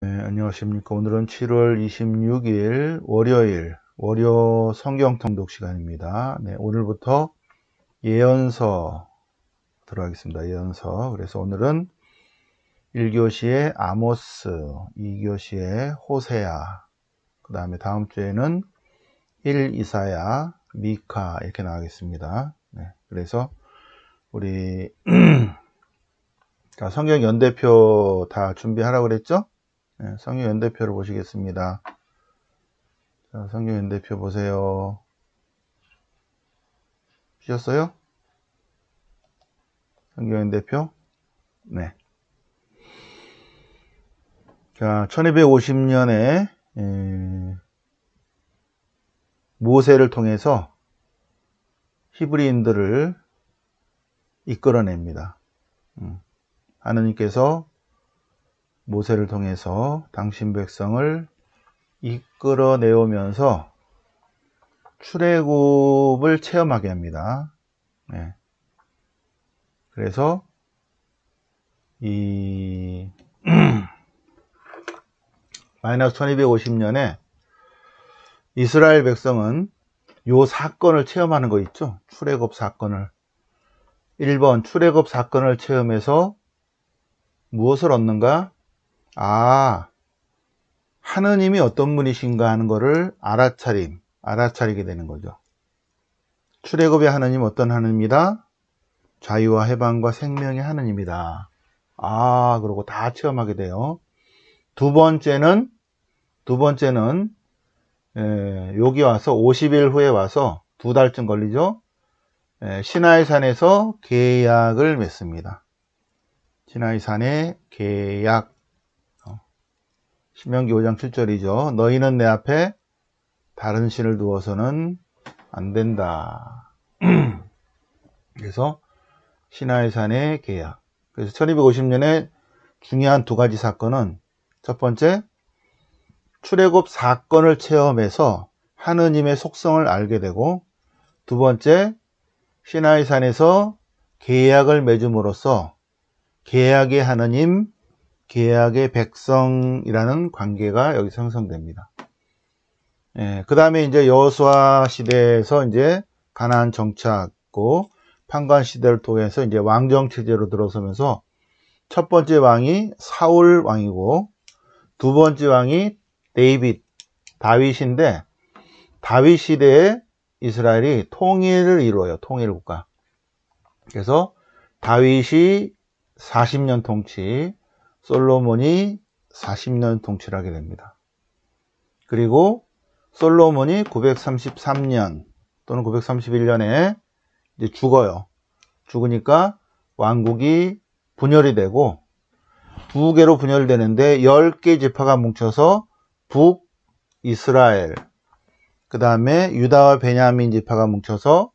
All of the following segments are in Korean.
네, 안녕하십니까. 오늘은 7월 26일 월요일 월요 성경 통독 시간입니다. 네, 오늘부터 예언서 들어가겠습니다. 예언서. 그래서 오늘은 1교시에 아모스, 2교시에 호세아, 그 다음에 다음 주에는 1 이사야, 미카 이렇게 나가겠습니다. 네, 그래서 우리 자, 성경 연대표 다 준비하라고 그랬죠? 네, 성경 연대표를 보시겠습니다. 자, 성경 연대표 보세요. 주셨어요? 성경 연대표? 네. 자, 1250년에 모세를 통해서 히브리인들을 이끌어냅니다. 하느님께서 모세를 통해서 당신 백성을 이끌어내오면서 출애굽을 체험하게 합니다. 네. 그래서 이 마이너스 1250년에 이스라엘 백성은 요 사건을 체험하는 거 있죠. 출애굽 사건을. 1번 출애굽 사건을 체험해서 무엇을 얻는가? 아, 하느님이 어떤 분이신가 하는 거를 알아차리게 되는 거죠. 출애굽의 하느님 어떤 하느님이다? 자유와 해방과 생명의 하느님이다. 아, 그러고 다 체험하게 돼요. 두 번째는 여기 와서 50일 후에 와서 2달쯤 걸리죠. 시나이산에서 계약을 맺습니다. 시나이산의 계약. 신명기 5장 7절이죠. 너희는 내 앞에 다른 신을 두어서는 안 된다. 그래서 시나이산의 계약. 그래서 1250년에 중요한 2가지 사건은 첫 번째, 출애굽 사건을 체험해서 하느님의 속성을 알게 되고, 두 번째, 시나이산에서 계약을 맺음으로써 계약의 하느님, 계약의 백성이라는 관계가 여기 형성됩니다. 그 다음에 이제 여호수아 시대에서 이제 가나안 정착고 판관 시대를 통해서 이제 왕정 체제로 들어서면서 첫 번째 왕이 사울 왕이고 두 번째 왕이 다윗인데 다윗 시대에 이스라엘이 통일을 이루어요. 통일국가. 그래서 다윗이 40년 통치, 솔로몬이 40년 통치를 하게 됩니다. 그리고 솔로몬이 933년 또는 931년에 이제 죽어요. 죽으니까 왕국이 분열이 되고 2개로 분열되는데 10개 지파가 뭉쳐서 북이스라엘, 그 다음에 유다와 베냐민 지파가 뭉쳐서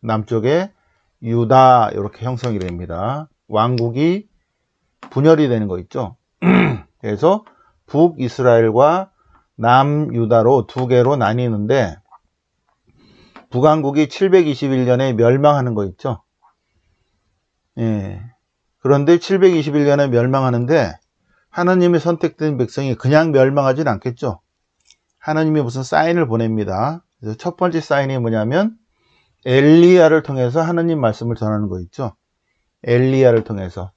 남쪽에 유다 이렇게 형성이 됩니다. 왕국이 분열이 되는 거 있죠. 그래서 북이스라엘과 남유다로 2개로 나뉘는데 북왕국이 721년에 멸망하는 거 있죠. 그런데 721년에 멸망하는데 하나님의 선택된 백성이 그냥 멸망하진 않겠죠. 하나님이 무슨 사인을 보냅니다. 그래서 첫 번째 사인이 뭐냐면 엘리야를 통해서 하나님 말씀을 전하는 거 있죠. 엘리야를 통해서,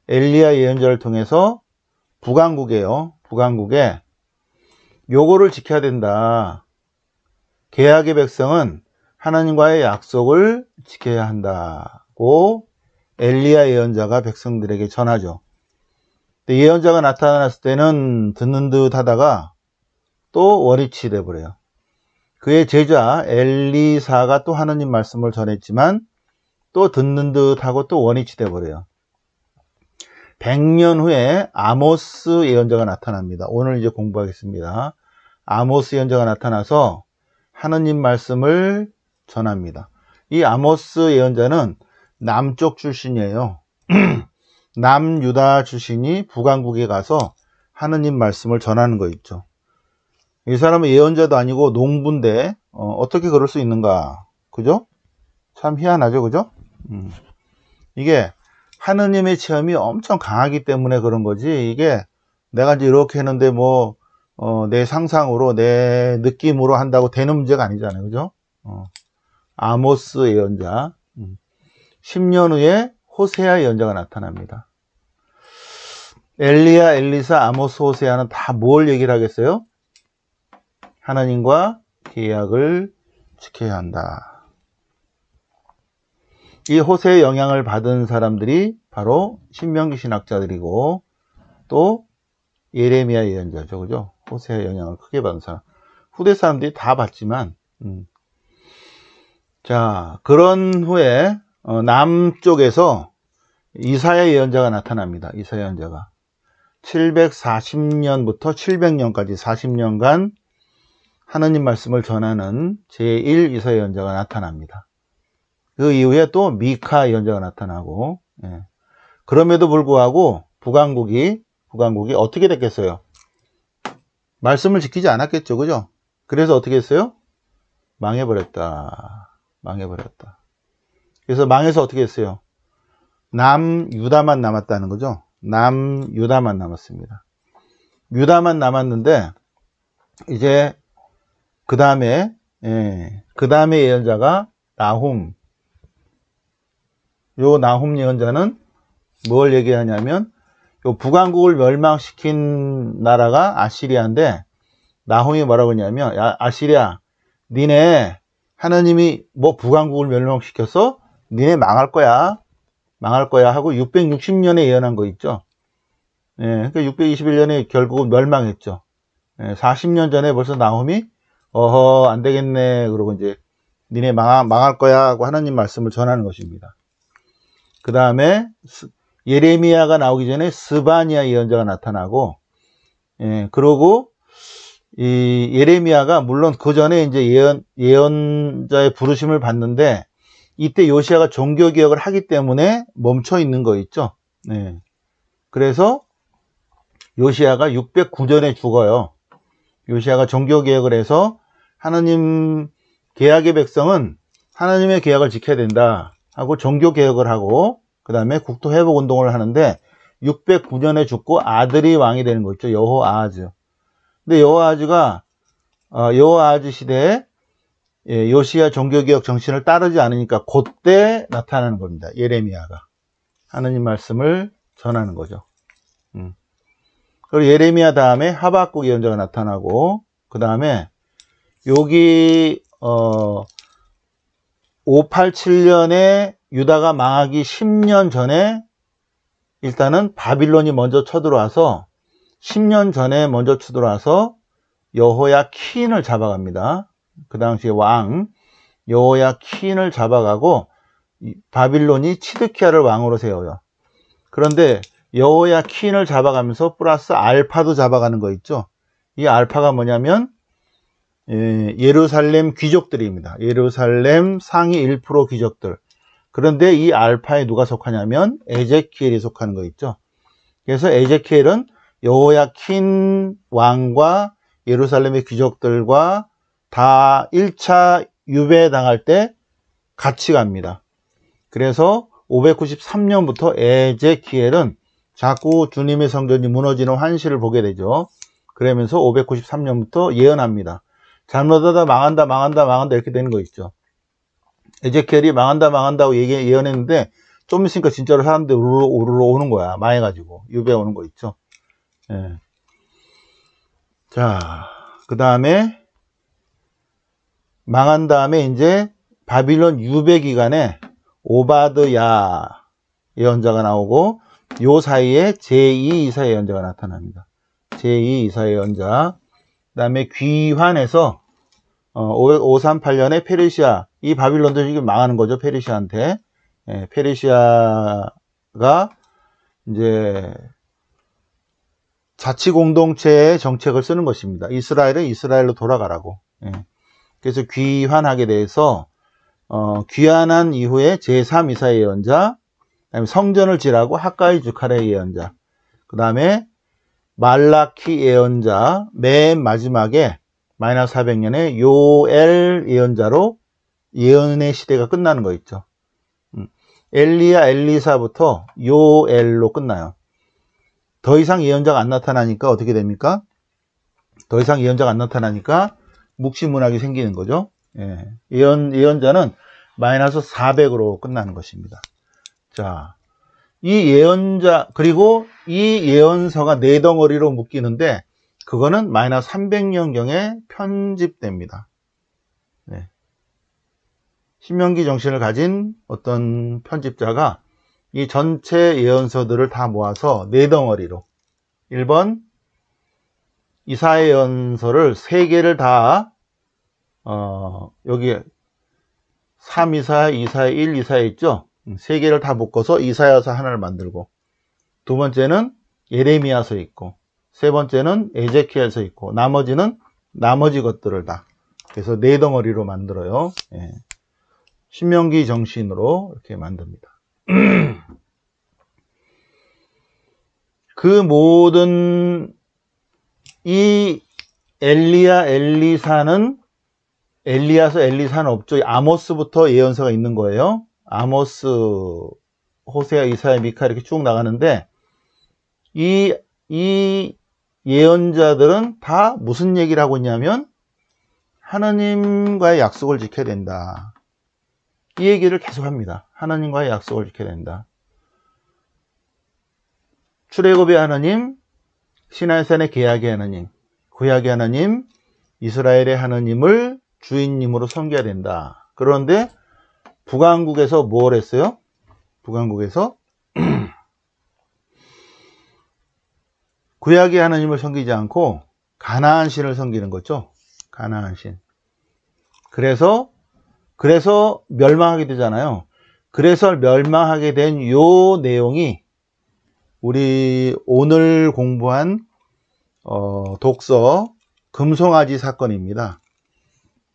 엘리야 예언자를 통해서 북왕국이에요. 북왕국에 요거를 지켜야 된다. 계약의 백성은 하나님과의 약속을 지켜야 한다고 엘리야 예언자가 백성들에게 전하죠. 근데 예언자가 나타났을 때는 듣는 듯 하다가 또 원위치 돼버려요. 그의 제자 엘리사가 또 하나님 말씀을 전했지만 또 듣는 듯 하고 또 원위치 돼버려요. 100년 후에 아모스 예언자가 나타납니다. 오늘 이제 공부하겠습니다. 아모스 예언자가 나타나서 하느님 말씀을 전합니다. 이 아모스 예언자는 남쪽 출신이에요. 남유다 출신이 북왕국에 가서 하느님 말씀을 전하는 거 있죠. 이 사람은 예언자도 아니고 농부인데 어떻게 그럴 수 있는가? 그죠? 참 희한하죠, 그죠? 이게 하느님의 체험이 엄청 강하기 때문에 그런 거지, 이게 내가 이제 이렇게 했는데 뭐 내 상상으로 내 느낌으로 한다고 되는 문제가 아니잖아요. 그죠? 아모스 예언자 10년 후에 호세아 예언자가 나타납니다. 엘리야, 엘리사, 아모스, 호세아는 다 뭘 얘기를 하겠어요? 하나님과 계약을 지켜야 한다. 이 호세의 영향을 받은 사람들이 바로 신명기 신학자들이고 또 예레미야 예언자죠. 그죠? 호세의 영향을 크게 받은 사람. 후대 사람들이 다 받지만 자, 그런 후에 남쪽에서 이사야 예언자가 나타납니다. 이사야 예언자가 740년부터 700년까지 40년간 하느님 말씀을 전하는 제1 이사야 예언자가 나타납니다. 그 이후에 또 미카 예언자가 나타나고, 예. 그럼에도 불구하고 북왕국이 어떻게 됐겠어요? 말씀을 지키지 않았겠죠. 그죠? 그래서 어떻게 했어요? 망해버렸다. 그래서 망해서 어떻게 했어요? 남유다만 남았다는 거죠. 남유다만 남았습니다. 유다만 남았는데 이제 그 다음에 예언자가 나훔. 요 나훔 예언자는 뭘 얘기하냐면 요 북왕국을 멸망시킨 나라가 아시리아인데 나훔이 뭐라고 했냐면 야, 아시리아 니네 하나님이 뭐 북왕국을 멸망시켜서 니네 망할 거야 하고 660년에 예언한 거 있죠. 그러니까 621년에 결국은 멸망했죠. 40년 전에 벌써 나훔이 안 되겠네 그러고 이제 니네 망할 거야 하고 하나님 말씀을 전하는 것입니다. 그 다음에 예레미야가 나오기 전에 스바냐 예언자가 나타나고, 그러고 이 예레미야가 물론 그 전에 이제 예언자의 부르심을 받는데 이때 요시야가 종교 개혁을 하기 때문에 멈춰 있는 거 있죠. 그래서 요시야가 609년에 죽어요. 요시야가 종교 개혁을 해서 하나님 계약의 백성은 하나님의 계약을 지켜야 된다 하고 종교 개혁을 하고 그 다음에 국토 회복 운동을 하는데 609년에 죽고 아들이 왕이 되는 거 있죠. 여호아하즈. 근데 여호아하즈 시대에 요시야 종교개혁 정신을 따르지 않으니까 그때 나타나는 겁니다. 예레미야가 하느님 말씀을 전하는 거죠. 그리고 예레미야 다음에 하박국 예언자가 나타나고 그 다음에 여기 587년에 유다가 망하기 10년 전에 일단은 바빌론이 먼저 쳐들어와서 10년 전에 먼저 쳐들어와서 여호야킨을 잡아갑니다. 그 당시에 왕 여호야킨을 잡아가고 바빌론이 치드키야를 왕으로 세워요. 그런데 여호야킨을 잡아가면서 플러스 알파도 잡아가는 거 있죠. 이 알파가 뭐냐면 예루살렘 귀족들입니다. 예루살렘 상위 1% 귀족들. 그런데 이 알파에 누가 속하냐면 에제키엘이 속하는 거 있죠. 그래서 에제키엘은 여호야킨 왕과 예루살렘의 귀족들과 다 1차 유배당할 때 같이 갑니다. 그래서 593년부터 에제키엘은 자꾸 주님의 성전이 무너지는 환시를 보게 되죠. 그러면서 593년부터 예언합니다. 잘못하다 망한다 이렇게 되는 거 있죠. 에제키엘이 망한다고 예언했는데 좀 있으니까 진짜로 사람들이 우르르 오는 거야. 망해가지고 유배 오는 거 있죠. 자, 그 다음에 망한 다음에 이제 바빌론 유배 기간에 오바드야 예언자가 나오고 요 사이에 제2 이사 예언자가 나타납니다. 제2 이사 예언자. 그 다음에 귀환해서 538년에 페르시아, 이 바빌론도 지금 망하는 거죠. 페르시아한테. 페르시아가 이제 자치공동체의 정책을 쓰는 것입니다. 이스라엘은 이스라엘로 돌아가라고. 그래서 귀환하게 돼서 귀환한 이후에 제3 이사 예언자, 그다음에 성전을 지라고 학가이 주카레 예언자, 그 다음에 말라키 예언자, 맨 마지막에 마이너스 400년에 요엘 예언자로 예언의 시대가 끝나는 거 있죠. 엘리야, 엘리사부터 요엘로 끝나요. 더 이상 예언자가 안 나타나니까 어떻게 됩니까? 더 이상 예언자가 안 나타나니까 묵시문학이 생기는 거죠. 예. 예언자는 마이너스 400으로 끝나는 것입니다. 자, 이 예언자, 그리고 이 예언서가 네 덩어리로 묶이는데, 그거는 마이너스 300년경에 편집됩니다. 네. 신명기 정신을 가진 어떤 편집자가 이 전체 예언서들을 다 모아서 네 덩어리로 1번 이사야 예언서를 3개를 다 여기 3이사야, 이사야 1, 이사야 있죠? 3개를 다 묶어서 이사야서 하나를 만들고, 두 번째는 예레미야서 있고, 세 번째는 에제키엘서 있고, 나머지는 나머지 것들을 다, 그래서 네 덩어리로 만들어요. 예. 신명기 정신으로 이렇게 만듭니다. 그 모든 이 엘리야, 엘리야서, 엘리사는 없죠. 아모스부터 예언서가 있는 거예요. 아모스, 호세아, 이사야, 미카 이렇게 쭉 나가는데, 이 예언자들은 다 무슨 얘기를 하고 있냐면 하나님과의 약속을 지켜야 된다. 이 얘기를 계속 합니다. 하나님과의 약속을 지켜야 된다. 출애굽의 하나님, 시나이산의 계약의 하나님, 구약의 하나님, 이스라엘의 하나님을 주인님으로 섬겨야 된다. 그런데 북왕국에서 뭘 했어요? 북왕국에서 구약의 하나님을 섬기지 않고 가나안 신을 섬기는 거죠. 가나안 신. 그래서 멸망하게 되잖아요. 그래서 멸망하게 된 요 내용이 우리 오늘 공부한 독서 금송아지 사건입니다.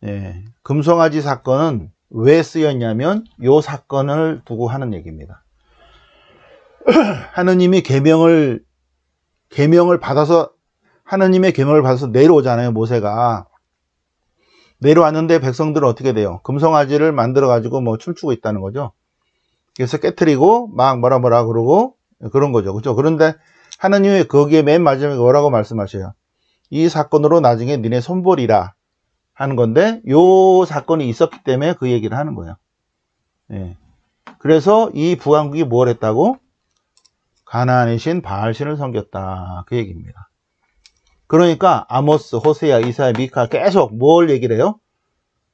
예, 금송아지 사건은 왜 쓰였냐면 요 사건을 두고 하는 얘기입니다. 하느님이 계명을 받아서, 하느님의 계명을 받아서 내려오잖아요. 모세가 내려왔는데 백성들은 어떻게 돼요? 금송아지를 만들어 가지고 뭐 춤추고 있다는 거죠. 그래서 깨트리고 막 뭐라 그러고 그런 거죠. 그렇죠? 그런데 하느님이 거기에 맨 마지막에 뭐라고 말씀하셔요? 이 사건으로 나중에 니네 손보리라 하는 건데, 요 사건이 있었기 때문에 그 얘기를 하는 거예요. 예. 그래서 이 북왕국이 뭘 했다고? 가나안의 신 바알신을 섬겼다. 그 얘기입니다. 그러니까 아모스, 호세야, 이사야, 미카 계속 뭘 얘기를 해요?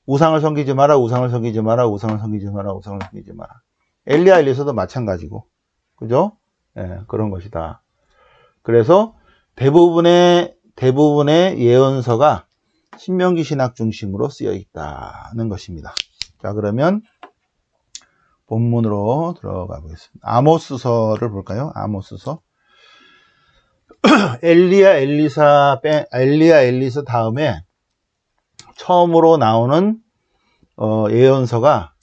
우상을 섬기지 마라, 우상을 섬기지 마라, 우상을 섬기지 마라, 우상을 섬기지 마라. 엘리야, 엘리서도 마찬가지고, 그죠? 예, 그런 것이다. 그래서 대부분의 예언서가 신명기 신학 중심으로 쓰여 있다는 것입니다. 자, 그러면 본문으로 들어가 보겠습니다. 아모스서를 볼까요? 아모스서. 엘리야, 엘리사 다음에 처음으로 나오는 예언서가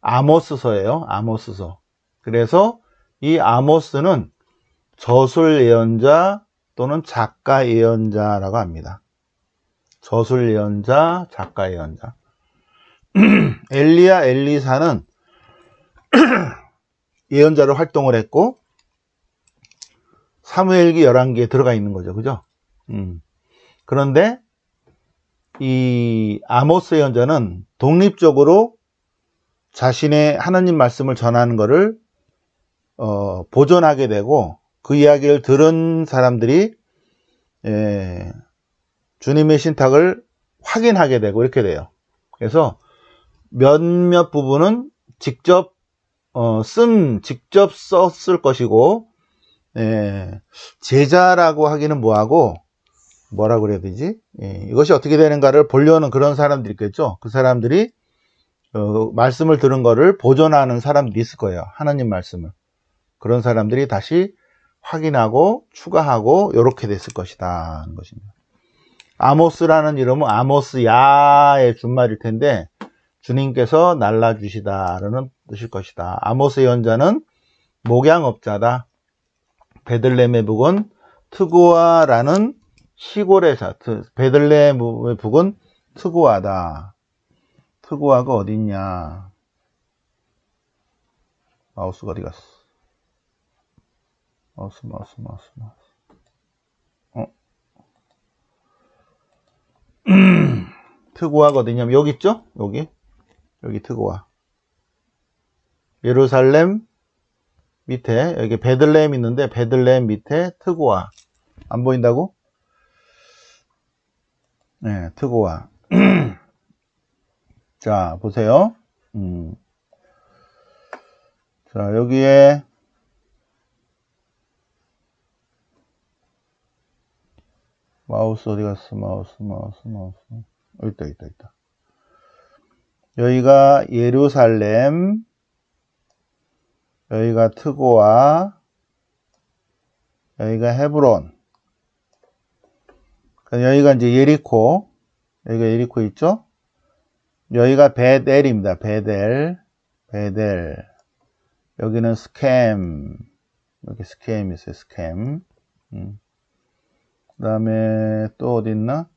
아모스서예요. 아모스서. 그래서 이 아모스는 저술 예언자 또는 작가 예언자라고 합니다. 저술 예언자, 작가 예언자. 엘리야, 엘리사는 예언자로 활동을 했고 사무엘기 11기에 들어가 있는 거죠. 그죠? 그런데 이 아모스 예언자는 독립적으로 자신의 하나님 말씀을 전하는 것을 보존하게 되고, 그 이야기를 들은 사람들이 주님의 신탁을 확인하게 되고 이렇게 돼요. 그래서 몇몇 부분은 직접 썼을 것이고, 제자라고 하기는 뭐하고, 뭐라 그래야 되지? 이것이 어떻게 되는가를 보려는 그런 사람들이 있겠죠. 그 사람들이 말씀을 들은 거를 보존하는 사람들이 있을 거예요. 하나님 말씀을. 그런 사람들이 다시 확인하고 추가하고 이렇게 됐을 것이다 하는 것입니다. 아모스라는 이름은 아모스야의 준말일 텐데 주님께서 날라주시다라는 뜻일 것이다. 아모스 예언자는 목양업자다. 베들레헴의 북은 트고아라는 시골에 베들레헴의 북은 트고아다. 트고아가 어딨냐? 마우스가 어디 갔어? 마우스. 트고아가 어디냐면 여기 있죠? 여기 트고아. 예루살렘 밑에 여기 베들레헴 있는데 베들레헴 밑에 트고아. 안 보인다고? 네, 트고아. 자, 보세요. 자, 여기에 마우스 어디 갔어? 마우스. 여기 있다. 여기가 예루살렘, 여기가 트고아, 여기가 헤브론. 여기가 이제 예리코, 여기가 예리코 있죠? 여기가 베델입니다. 베델. 여기는 스캠. 여기 스캠 있어요. 스캠. 그 다음에 또 어디 있나?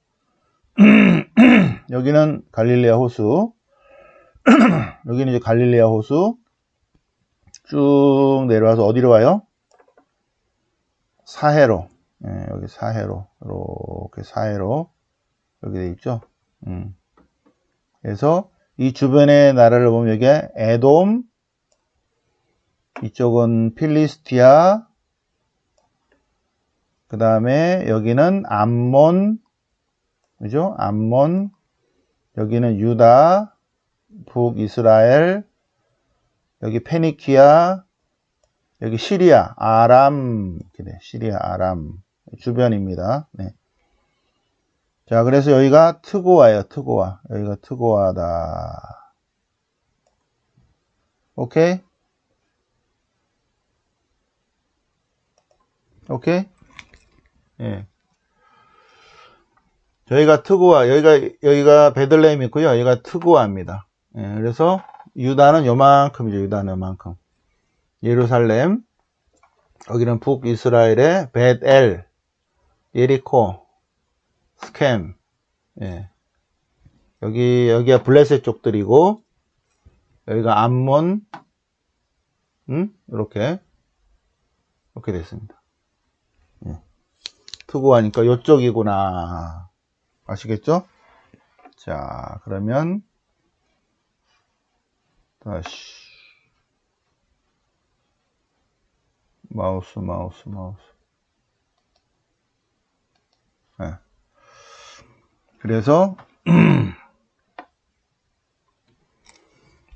여기는 갈릴레아 호수. 여기는 이제 갈릴레아 호수. 쭉 내려와서 어디로 와요? 사해로. 예, 여기 사해로. 이렇게 사해로. 여기 돼 있죠? 그래서 이 주변의 나라를 보면 여기 에돔, 이쪽은 필리스티아, 그 다음에 여기는 암몬, 그죠? 암몬, 여기는 유다, 북이스라엘, 여기 페니키아, 여기 시리아, 아람, 시리아, 아람 주변입니다. 네. 자, 그래서 여기가 트고아예요. 트고아. 여기가 트고아다. 오케이? 오케이? 예. 저희가 트고아, 여기가 베들레헴 있고요. 여기가 트고아입니다. 예, 그래서 유다는 요만큼이죠. 유다는 요만큼. 예루살렘, 여기는 북이스라엘의 벳엘, 예리코, 스캠, 예. 여기가 블레셋 쪽들이고, 여기가 암몬, 이렇게 됐습니다. 예. 트고하니까 요쪽이구나. 아시겠죠? 자, 그러면, 다시. 마우스. 네. 그래서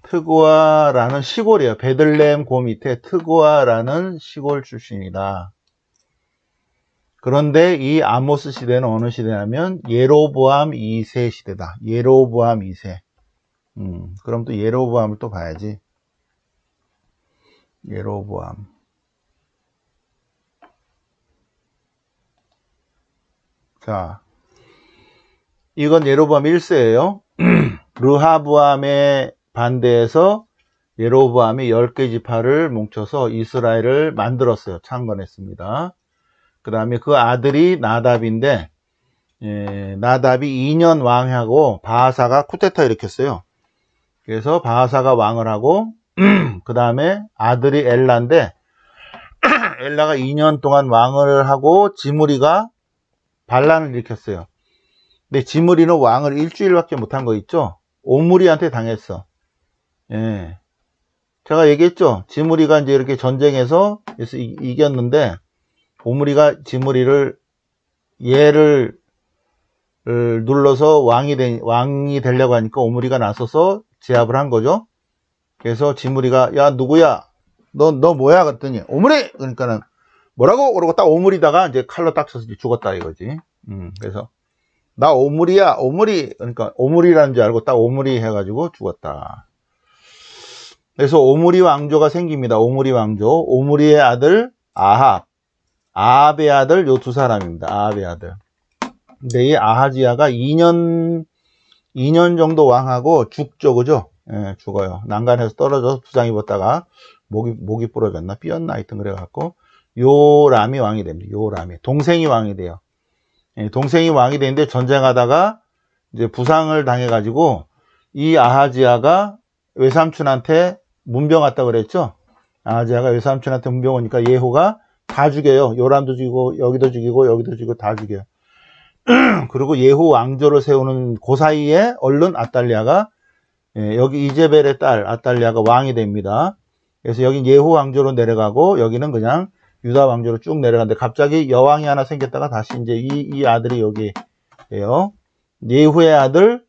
트고아라는 시골이에요. 베들레헴 고 밑에 트고아라는 시골 출신이다. 그런데 이 아모스 시대는 어느 시대냐면 예로보암 2세 시대다. 예로보암 2세. 그럼 또 예로보암을 또 봐야지. 예로보암. 자, 이건 예로보암 1세예요. 르하보암에 반대해서 예로보암이 10개 지파를 뭉쳐서 이스라엘을 만들었어요. 창건했습니다. 그 다음에 그 아들이 나답인데, 나답이 2년 왕하고 바하사가 쿠데타 일으켰어요. 그래서 바하사가 왕을 하고, 그 다음에 아들이 엘라인데, 엘라가 2년 동안 왕을 하고 지므리가 반란을 일으켰어요. 근데 지므리는 왕을 일주일밖에 못한 거 있죠? 오므리한테 당했어. 예. 제가 얘기했죠? 지므리가 이제 이렇게 전쟁에서 이겼는데, 오므리가 지므리를, 얘를 눌러서 왕이 되려고 하니까 오므리가 나서서 제압을 한 거죠. 그래서 지므리가, 야, 누구야? 너 뭐야? 그랬더니, 오므리! 그러니까는, 뭐라고? 그러고 딱 오므리다가 이제 칼로 딱 쳐서 죽었다 이거지. 그래서, 나 오므리야, 오므리! 그러니까 오므리라는 줄 알고 딱 오므리 해가지고 죽었다. 그래서 오므리 왕조가 생깁니다. 오므리 왕조. 오므리의 아들, 아합의 아들 요 두 사람입니다. 아합의 아들. 근데 이 아하지야가 2년 정도 왕하고 죽죠, 그죠? 예, 죽어요. 난간에서 떨어져서 부상 입었다가 목이 부러졌나 삐었나 하여튼 그래갖고 요람이 왕이 됩니다. 요람이 동생이 왕이 돼요. 예, 동생이 왕이 되는데 전쟁하다가 이제 부상을 당해가지고 이 아하지야가 외삼촌한테 문병 왔다 그랬죠. 아하지야가 외삼촌한테 문병 오니까 예후가 다 죽여요. 요람도 죽이고 여기도 죽이고 여기도 죽이고 다 죽여요. 그리고 예후 왕조를 세우는 그 사이에 얼른 아달랴가 여기 이제벨의 딸 아달랴가 왕이 됩니다. 그래서 여기 예후 왕조로 내려가고 여기는 그냥 유다 왕조로 쭉 내려가는데 갑자기 여왕이 하나 생겼다가 다시 이제 이 아들이 여기에요. 예후의 아들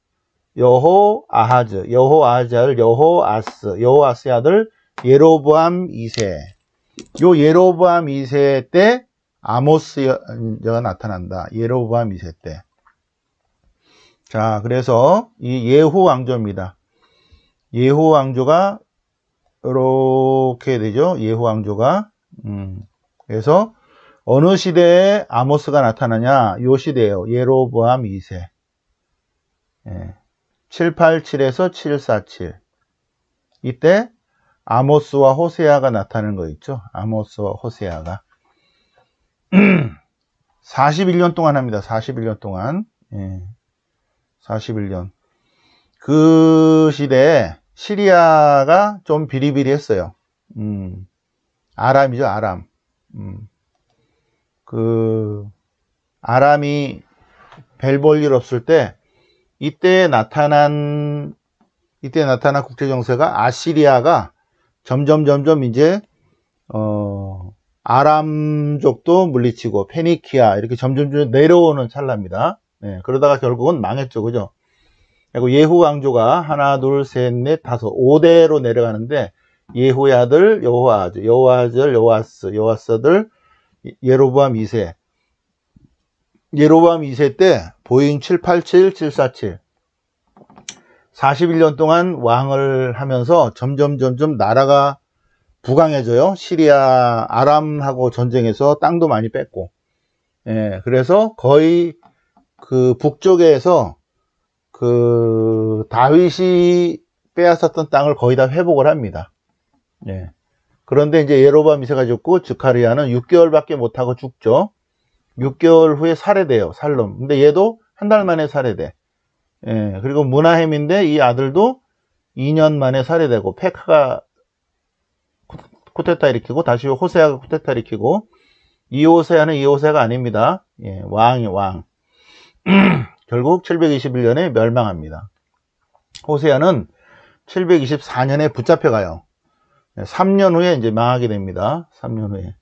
여호아하즈, 여호아하즈 아들 여호아스의 아들 예로보암 2세. 요 예로보암 2세 때 아모스 여자가 나타난다. 예로보암 2세 때. 자, 그래서 이 예후 왕조입니다. 예후 왕조가 이렇게 되죠. 예후 왕조가. 그래서 어느 시대에 아모스가 나타나냐? 요 시대예요. 예로보암 2세. 787에서 747. 이때 아모스와 호세아가 나타나는 거 있죠. 아모스와 호세아가. 41년 동안 합니다. 41년 동안. 41년. 그 시대에 시리아가 좀 비리비리했어요. 아람이죠, 아람. 아람이 별 볼 일 없을 때 이때 나타난 국제 정세가 아시리아가 점점 이제 아람족도 물리치고 페니키아 이렇게 점점 내려오는 찰나입니다. 그러다가 결국은 망했죠, 그죠? 그리고 예후 왕조가 하나, 둘, 셋, 넷, 다섯, 5대로 내려가는데 예후의 아들 여호아하즈, 여호아하즈 여호아스 아들 예로보암 2세. 예로보암 2세 때 보잉 787, 747 41년 동안 왕을 하면서 점점 나라가 부강해져요. 시리아 아람하고 전쟁에서 땅도 많이 뺐고. 그래서 거의 그 북쪽에서 그 다윗이 빼앗았던 땅을 거의 다 회복을 합니다. 그런데 이제 예로보암 2세가 죽고 즈카리아는 6개월밖에 못하고 죽죠. 6개월 후에 살해돼요. 살롬. 근데 얘도 한 달 만에 살해돼. 그리고 무나헴인데 이 아들도 2년 만에 살해되고 페카가 쿠데타 일으키고 다시 호세아가 쿠데타 일으키고 이 호세아는 이 호세아가 아닙니다. 왕이 왕. 결국 721년에 멸망합니다. 호세아는 724년에 붙잡혀가요. 3년 후에 이제 망하게 됩니다. 3년 후에.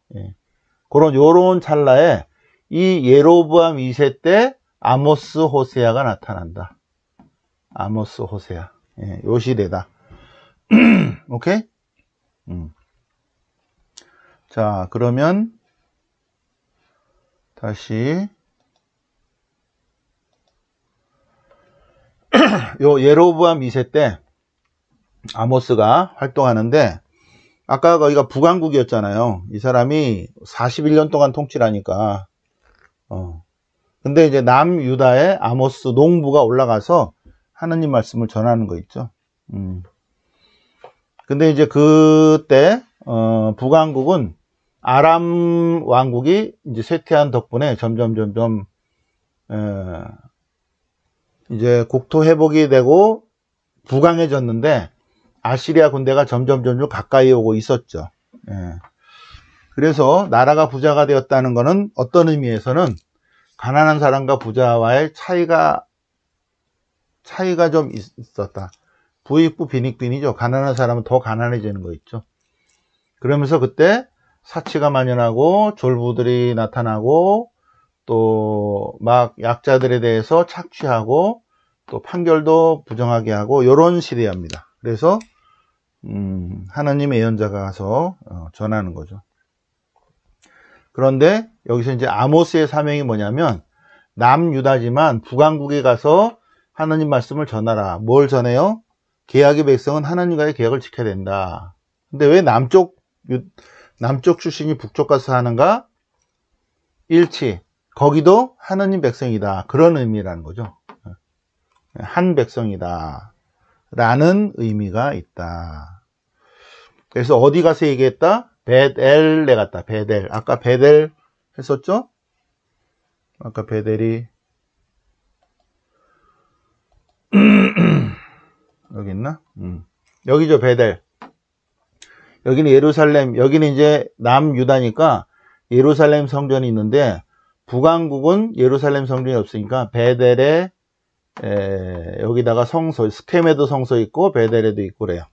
요런 찰나에 이 예로보암 2세 때 아모스 호세아가 나타난다. 아모스 호세아. 요 시대다. 오케이? 자, 그러면 다시 요 예로보암 2세 때 아모스가 활동하는데 아까 거기가 북왕국이었잖아요. 이 사람이 41년 동안 통치를 하니까 근데 이제 남유다에 아모스 농부가 올라가서 하느님 말씀을 전하는 거 있죠. 근데 이제 그때 북왕국은 아람 왕국이 이제 쇠퇴한 덕분에 점점 이제 국토 회복이 되고 부강해졌는데 아시리아 군대가 점점 가까이 오고 있었죠. 그래서 나라가 부자가 되었다는 것은 어떤 의미에서는 가난한 사람과 부자와의 차이가 좀 있었다. 부익부 빈익빈이죠. 가난한 사람은 더 가난해지는 거 있죠. 그러면서 그때 사치가 만연하고 졸부들이 나타나고 또 막 약자들에 대해서 착취하고 또 판결도 부정하게 하고 이런 시대입니다. 그래서 하나님의 예언자가 가서 전하는 거죠. 그런데 여기서 이제 아모스의 사명이 뭐냐면 남유다지만 북왕국에 가서 하나님 말씀을 전하라. 뭘 전해요? 계약의 백성은 하나님과의 계약을 지켜야 된다. 근데 왜 남쪽 출신이 북쪽 가서 하는가? 일치. 거기도 하나님 백성이다. 그런 의미라는 거죠. 한 백성이다. 라는 의미가 있다. 그래서 어디 가서 얘기했다? 베델에 갔다. 베델. 아까 베델 했었죠? 아까 베델이 여기 있나? 여기죠, 베델. 여기는 예루살렘, 여기는 이제 남유다니까 예루살렘 성전이 있는데 북왕국은 예루살렘 성전이 없으니까 베델에 여기다가 성소, 스케메도 성소 있고 베델에도 있고 그래요.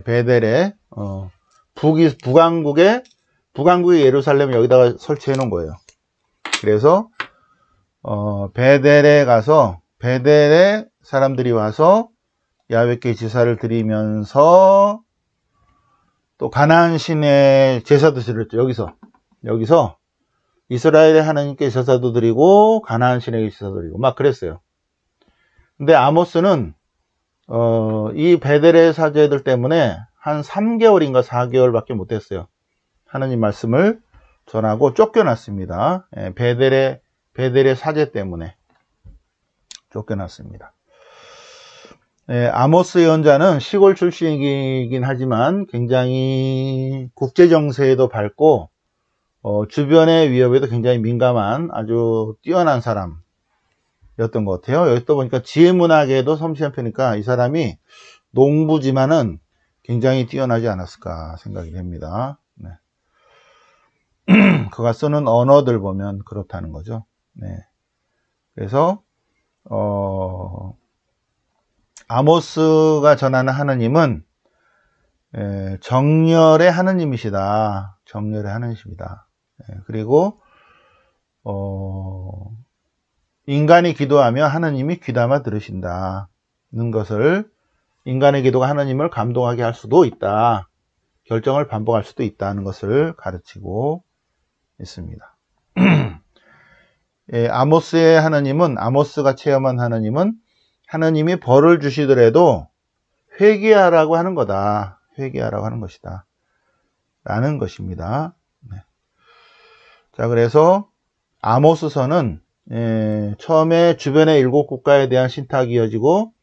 베델에 북왕국의 예루살렘 여기다가 설치해 놓은 거예요. 그래서 베델에 가서 베델에 사람들이 와서 야훼께 제사를 드리면서 또 가나안 신의 제사도 드렸죠. 여기서 이스라엘의 하나님께 제사도 드리고 가나안 신에게 제사도 드리고 막 그랬어요. 근데 아모스는 이 베델의 사제들 때문에 한 3개월인가 4개월밖에 못했어요. 하나님 말씀을 전하고 쫓겨났습니다. 베델의 사제 때문에 쫓겨났습니다. 아모스 예언자는 시골 출신이긴 하지만 굉장히 국제 정세에도 밝고 주변의 위협에도 굉장히 민감한 아주 뛰어난 사람이었던 것 같아요. 여기 또 보니까 지혜문학에도 섬세한 편이니까 이 사람이 농부지만은 굉장히 뛰어나지 않았을까 생각이 됩니다. 네. 그가 쓰는 언어들 보면 그렇다는 거죠. 네. 그래서 아모스가 전하는 하느님은 정렬의 하느님이시다. 정렬의 하느님이시다. 그리고 인간이 기도하며 하느님이 귀담아 들으신다는 것을, 인간의 기도가 하느님을 감동하게 할 수도 있다. 결정을 반복할 수도 있다는 것을 가르치고 있습니다. 아모스의 하느님은, 아모스가 체험한 하느님은 하느님이 벌을 주시더라도 회개하라고 하는 거다. 회개하라고 하는 것이다. 라는 것입니다. 네. 자, 그래서 아모스서는 처음에 주변의 7국가에 대한 신탁이 이어지고,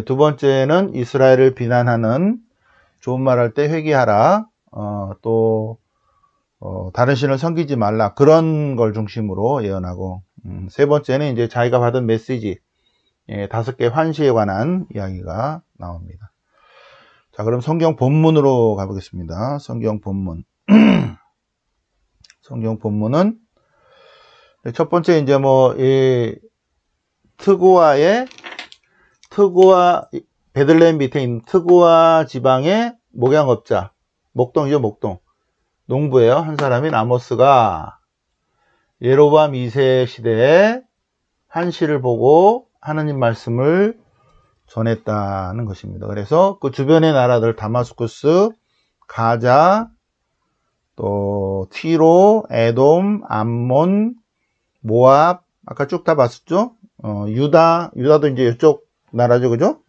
두 번째는 이스라엘을 비난하는, 좋은 말 할 때 회개하라, 또 다른 신을 섬기지 말라, 그런 걸 중심으로 예언하고, 세 번째는 이제 자기가 받은 메시지, 5개 환시에 관한 이야기가 나옵니다. 자, 그럼 성경 본문으로 가보겠습니다. 성경 본문. 성경 본문은 첫 번째 이제 트고아 베들레헴 밑에 있는 트고아 지방의 목양업자, 목동이죠, 목동. 농부예요. 한 사람인 아모스가 예로보암 2세 시대에 한시를 보고 하느님 말씀을 전했다는 것입니다. 그래서 그 주변의 나라들, 다마스쿠스, 가자, 또 티로, 에돔, 암몬, 모압, 아까 쭉 다 봤었죠? 유다도 이제 이쪽 나라죠, 그죠?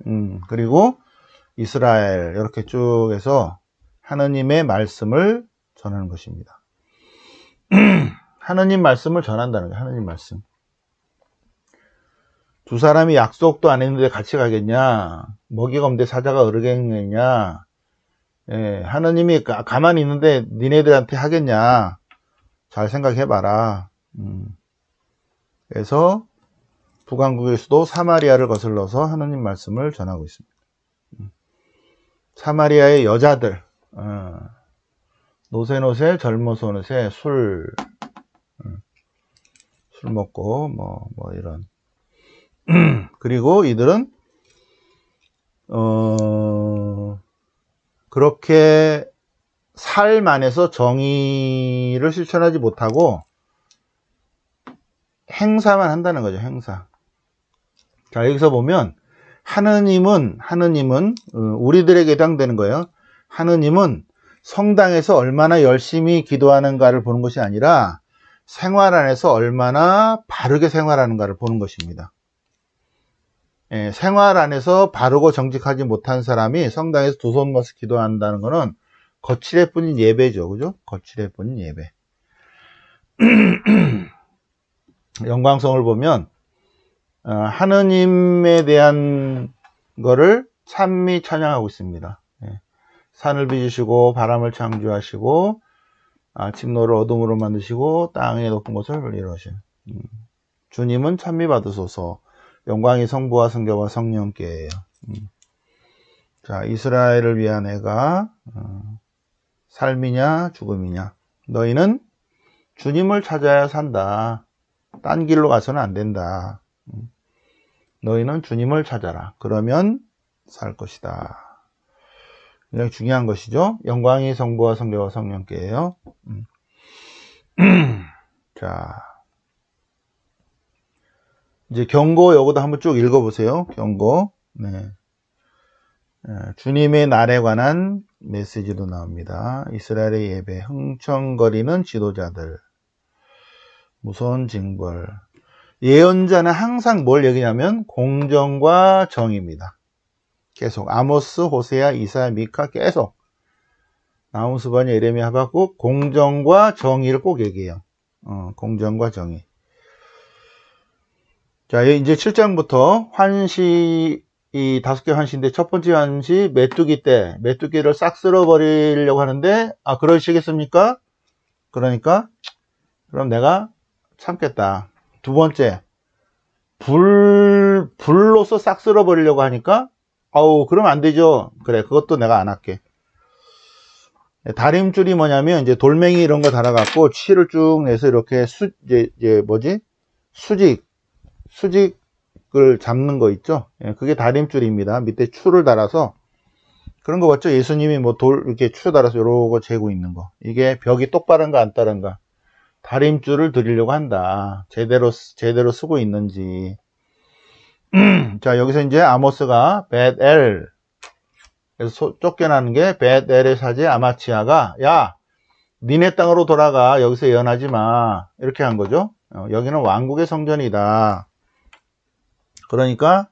그리고 이스라엘, 이렇게 쭉 해서 하느님의 말씀을 전하는 것입니다. 하느님 말씀을 전한다는 거예요. 하느님 말씀. 두 사람이 약속도 안 했는데 같이 가겠냐? 먹이가 없는데 사자가 어르겠느냐? 하느님이 가만히 있는데 니네들한테 하겠냐? 잘 생각해봐라. 그래서 북왕국에서도 사마리아를 거슬러서 하느님 말씀을 전하고 있습니다. 사마리아의 여자들, 노세노세 젊어서노세 술 먹고 뭐 이런. 그리고 이들은 그렇게 삶 안에서 정의를 실천하지 못하고 행사만 한다는 거죠. 행사. 자, 여기서 보면 하느님은 우리들에게 해당되는 거예요. 하느님은 성당에서 얼마나 열심히 기도하는가를 보는 것이 아니라 생활 안에서 얼마나 바르게 생활하는가를 보는 것입니다. 생활 안에서 바르고 정직하지 못한 사람이 성당에서 두 손 모아서 기도한다는 것은 거칠애 뿐인 예배죠. 그죠? 거칠애 뿐인 예배. 영광성을 보면 하느님에 대한 거를 찬미 찬양하고 있습니다. 산을 빚으시고 바람을 창조하시고 아침노를 어둠으로 만드시고 땅의 높은 곳을 이루시는 주님은 찬미 받으소서. 영광이 성부와 성자와 성령께예요. 자, 이스라엘을 위한 애가 삶이냐 죽음이냐. 너희는 주님을 찾아야 산다. 딴 길로 가서는 안 된다. 너희는 주님을 찾아라. 그러면 살 것이다. 굉장히 중요한 것이죠. 영광이 성부와 성자와 성령께예요. 자, 이제 경고 요거도 한번 쭉 읽어보세요. 경고. 네. 주님의 날에 관한 메시지도 나옵니다. 이스라엘의 예배, 흥청거리는 지도자들, 무서운 징벌. 예언자는 항상 뭘 얘기냐면 공정과 정의입니다. 계속 아모스, 호세아, 이사야, 미카 계속 나훔, 스바냐, 예레미야, 하박국 공정과 정의를 꼭 얘기해요. 공정과 정의. 자, 이제 7장부터 환시, 이 5개 환시인데 첫 번째 환시 메뚜기 때 메뚜기를 싹 쓸어버리려고 하는데 그러시겠습니까? 그러니까 그럼 내가 참겠다. 두 번째 불로서 싹 쓸어버리려고 하니까 그러면 안 되죠. 그래, 그것도 내가 안 할게. 다림줄이 뭐냐면 이제 돌멩이 이런 거 달아갖고 치를 쭉 내서 이렇게 수직을 잡는 거 있죠. 그게 다림줄입니다. 밑에 추를 달아서 그런 거 봤죠? 예수님이 뭐 이렇게 추 달아서 요러고 재고 있는 거. 이게 벽이 똑바른가 안 따른가. 다림줄을 드리려고 한다. 제대로 쓰고 있는지. 자, 여기서 이제 아모스가 벳엘, 그래서 쫓겨나는 게 벳엘의 사제 아마치아가 야, 니네 땅으로 돌아가. 여기서 예언하지 마. 이렇게 한 거죠. 여기는 왕국의 성전이다. 그러니까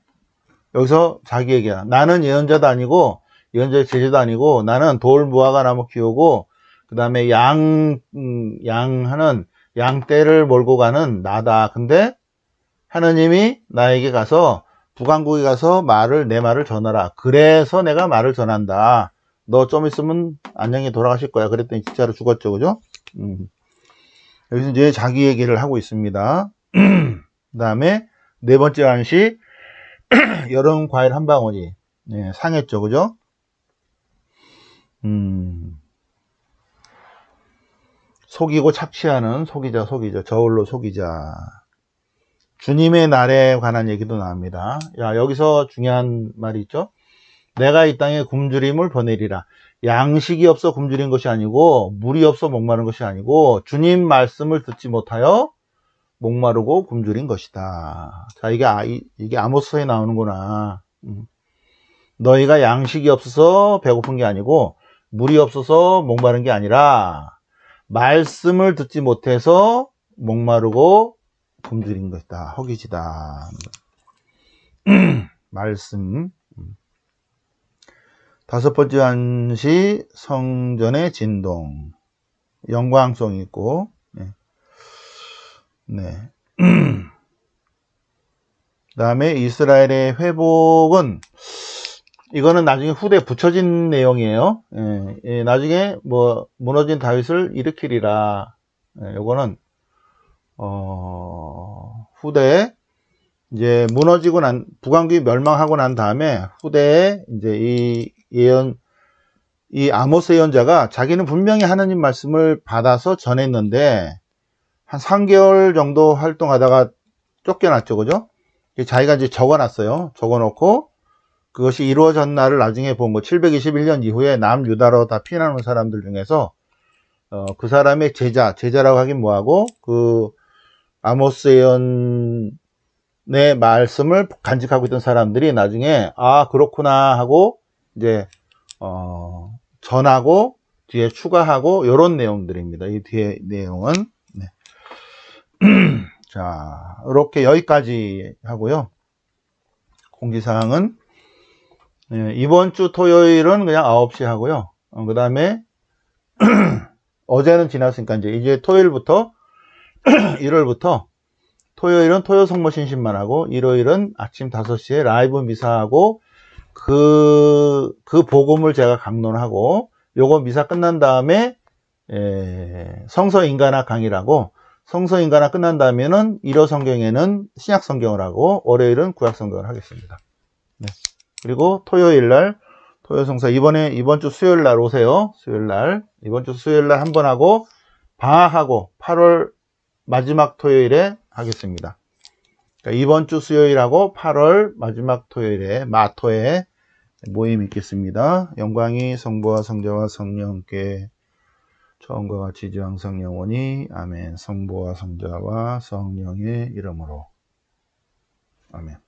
여기서 자기 얘기야. 나는 예언자도 아니고 예언자의 제자도 아니고 나는 돌 무화과 나무 키우고 그 다음에 양떼를 몰고 가는 나다. 근데 하느님이 나에게 가서 북왕국에 가서 내 말을 전하라. 그래서 내가 말을 전한다. 너 좀 있으면 안녕히 돌아가실 거야. 그랬더니 진짜로 죽었죠. 그죠? 여기서 이제 자기 얘기를 하고 있습니다. 그 다음에 네 번째 환시 여름 과일 한 방울이 상했죠. 그죠? 속이고 착취하는 속이자. 저울로 속이자. 주님의 날에 관한 얘기도 나옵니다. 야, 여기서 중요한 말이 있죠. 내가 이 땅에 굶주림을 보내리라. 양식이 없어 굶주린 것이 아니고 물이 없어 목마른 것이 아니고 주님 말씀을 듣지 못하여 목마르고 굶주린 것이다. 자, 이게 아모스에 나오는구나. 너희가 양식이 없어서 배고픈 게 아니고 물이 없어서 목마른 게 아니라 말씀을 듣지 못해서 목마르고 굶주린 것이다. 허기지다. 말씀. 다섯 번째 환시 성전의 진동. 영광성이 있고. 네. 그 다음에 이스라엘의 회복은 이거는 나중에 후대에 붙여진 내용이에요. 나중에 뭐 무너진 다윗을 일으키리라. 요거는 후대에 이제 무너지고 북왕국이 멸망하고 난 다음에 후대에 이제 이 아모스 예언자가 자기는 분명히 하나님 말씀을 받아서 전했는데 한 3개월 정도 활동하다가 쫓겨났죠. 그죠? 자기가 이제 적어놨어요. 적어놓고 그것이 이루어졌나를 나중에 본 거 721년 이후에 남유다로 다 피난온 사람들 중에서 그 사람의 제자라고 하긴 뭐하고 그 아모스 예언의 말씀을 간직하고 있던 사람들이 나중에 그렇구나 하고 이제 전하고 뒤에 추가하고 요런 내용들입니다. 이 뒤에 내용은 자, 이렇게 여기까지 하고요. 공지사항은 이번 주 토요일은 그냥 9시 하고요. 그 다음에 어제는 지났으니까 이제 토요일부터 1월부터 토요일은 토요 성모 신심만 하고 일요일은 아침 5시에 라이브 미사하고 그 복음을 제가 강론하고 요거 미사 끝난 다음에 성서 인간학 강의라고 성서 인간학 끝난 다음에는 일요 성경에는 신약 성경을 하고 월요일은 구약 성경을 하겠습니다. 네. 그리고 토요일날 토요 성사 이번 주 수요일날 오세요. 이번 주 수요일날 한 번 하고 방학하고 8월 마지막 토요일에 하겠습니다. 그러니까 이번 주 수요일하고 8월 마지막 토요일에 마토에 모임이 있겠습니다. 영광이 성부와 성자와 성령께 처음과 같이 이제 항상 영원히 아멘. 성부와 성자와 성령의 이름으로 아멘.